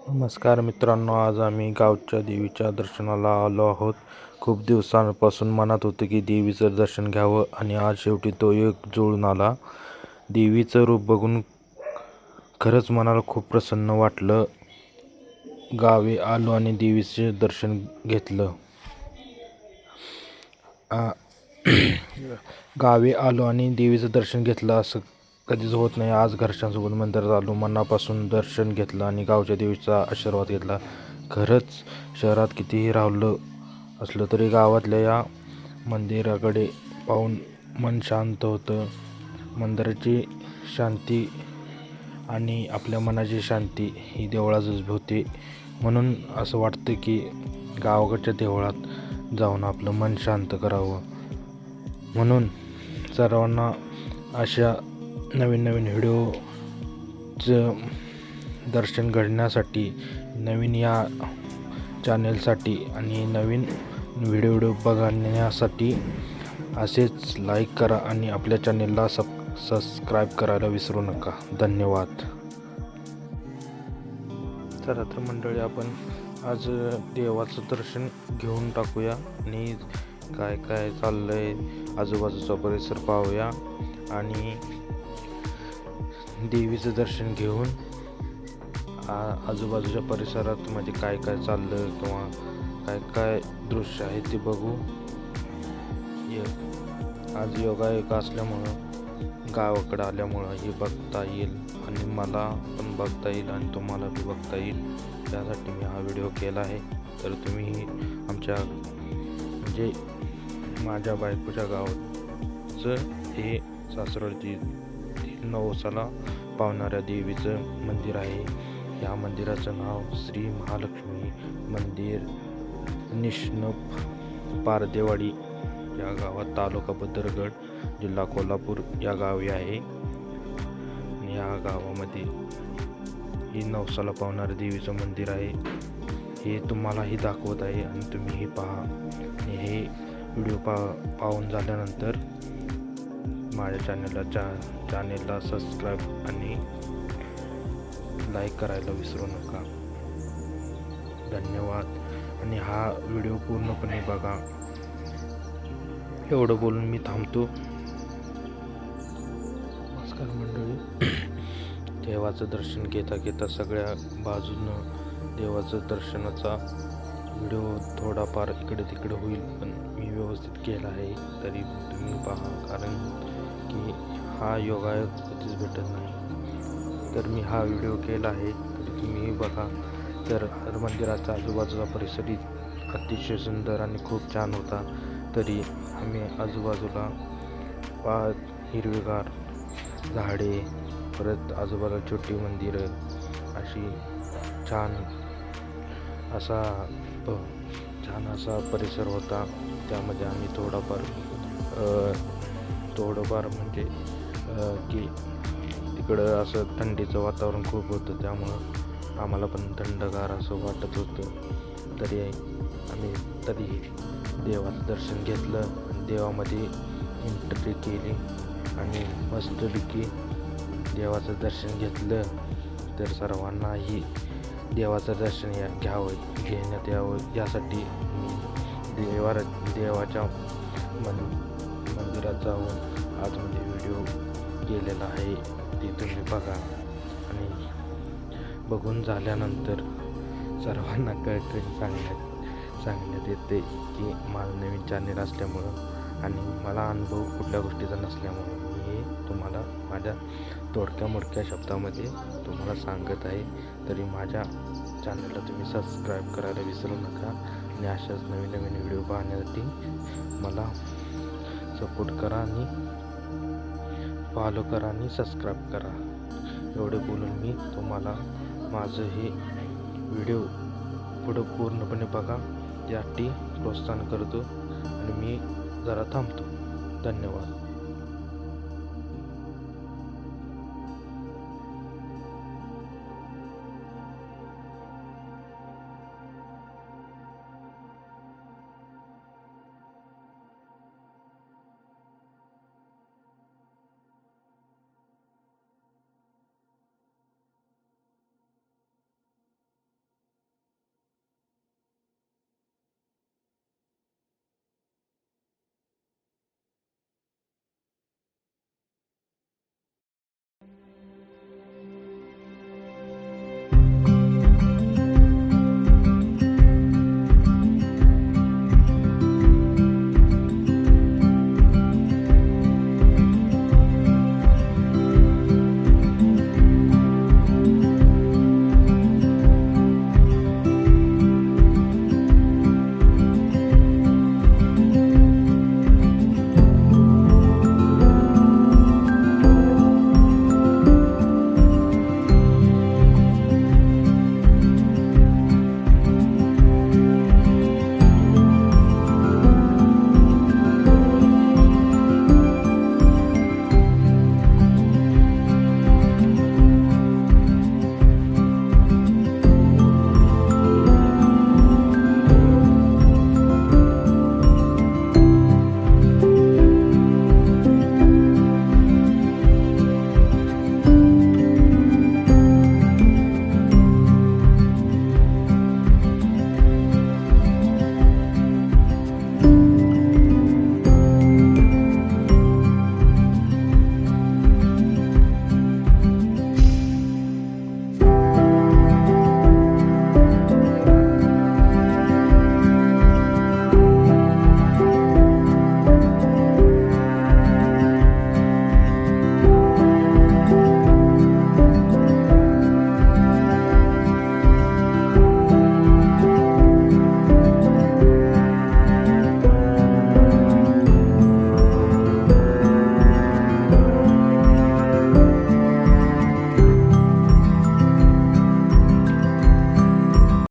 नमस्कार मित्रांनो, आज आम्ही गावच्या देवीच्या दर्शनाला आलो आहोत. खूप दिवसांपासून मनात होतं की देवीचं दर्शन घ्यावं आणि आज शेवटी तो एक जुळून आला. देवीचं रूप बघून खरंच मनाला खूप प्रसन्न वाटलं. गावी आलो आणि देवीचे दर्शन घेतलं. गावी आलो आणि देवीचं दर्शन घेतलं असं कधीच होत नाही. आज घरच्यांसोबत मंदिरात आलो, मनापासून दर्शन घेतलं आणि गावच्या देवीचा आशीर्वाद घेतला. खरंच शहरात कितीही राहिलं असलं तरी गावातल्या या मंदिराकडे पाहून मन शांत होतं. मंदिराची शांती आणि आपल्या मनाची शांती ही देवळातच होते. म्हणून असं वाटतं की गावाकडच्या देवळात जाऊन आपलं मन शांत करावं. म्हणून सर्वांना अशा नवीन नवीन व्हिडिओचं दर्शन घडण्यासाठी, नवीन या चॅनेलसाठी आणि नवीन व्हिडिओ बघण्यासाठी असेच लाईक करा आणि आपल्या चॅनेलला सबस्क्राईब करायला विसरू नका. धन्यवाद. चला तर मंडळी, आपण आज देवाचं दर्शन घेऊन टाकूया आणि काय काय चाललंय आजूबाजूचा परिसर पाहूया आणि देवीचं दर्शन घेऊन आजूबाजूच्या परिसरात म्हणजे काय काय चाललं किंवा काय काय दृश्य आहे ते बघू. आज योगायोग असल्यामुळं, गावाकडं आल्यामुळं हे बघता येईल आणि मला पण बघता येईल आणि तुम्हाला बी बघता येईल, त्यासाठी मी हा व्हिडिओ केला आहे. तर तुम्ही आमच्या म्हणजे माझ्या बायकोच्या गावाचं हे सासरवडची नवसाला पावणाऱ्या देवीचं मंदिर आहे. या मंदिराचं नाव श्री महालक्ष्मी मंदिर, निष्णप पारदेवाडी या गावात, तालुका बदरगड, जिल्हा कोल्हापूर या गावी आहे. या गावामध्ये ही नवसाला पावणाऱ्या देवीचं मंदिर आहे. हे तुम्हालाही दाखवत आहे आणि तुम्हीही पहा. आणि हे व्हिडिओ पाहून झाल्यानंतर माझ्या चॅनेलला सबस्क्राईब आणि लाईक करायला विसरू नका. धन्यवाद. आणि हा व्हिडिओ पूर्णपणे बघा. एवढं बोलून मी थांबतो. नमस्कार मंडळी, देवाचं दर्शन घेता घेता सगळ्या बाजूनं देवाचं दर्शनाचा व्हिडिओ थोडाफार इकडे तिकडे होईल, पण मी व्यवस्थित केला आहे. तरी तुम्ही पहा, कारण की हा योगायोग कधीच भेटत नाही. तर मी हा व्हिडिओ केला आहे, तरी तुम्हीही बघा. तर मंदिराचा आजूबाजूचा परिसर अतिशय सुंदर आणि खूप छान होता. तरी आम्ही आजूबाजूला हिरवेगार झाडे, परत आजूबाजूला छोटी मंदिरं, अशी छान असा परिसर होता. त्यामध्ये आम्ही थोडंफार म्हणजे की तिकडं असं थंडीचं वातावरण खूप होतं, त्यामुळं आम्हाला पण थंडगार असं वाटत होतं. तरी देवाचं दर्शन घेतलं आणि देवामध्ये एंट्री केली आणि मस्तपैकी देवाचं दर्शन घेतलं. तर सर्वांनाही देवाचं दर्शन घेण्यात यावं यासाठी मी देवाच्या मंदिरात जाऊन आतमध्ये व्हिडिओ केलेला आहे. ते तुम्ही बघा आणि बघून झाल्यानंतर सर्वांना कळकळी सांगण्यात येते की माझं नवीन चॅनेल असल्यामुळं आणि मला अनुभव कुठल्या गोष्टीचा नसल्यामुळं मी हे तुम्हाला माझ्या मोडक्या शब्दामध्ये तुम्हाला सांगत आहे. तरी माझ्या चॅनलला तुम्ही सबस्क्राईब करायला विसरू नका आणि अशाच नवीन व्हिडिओ पाहण्यासाठी मला सपोर्ट करा आणि फॉलो करा आणि सबस्क्राईब करा. एवढे बोलून मी तुम्हाला माझं हे व्हिडिओ पुढं पूर्णपणे बघा यासाठी प्रोत्साहन करतो आणि मी जरा थांबतो. धन्यवाद.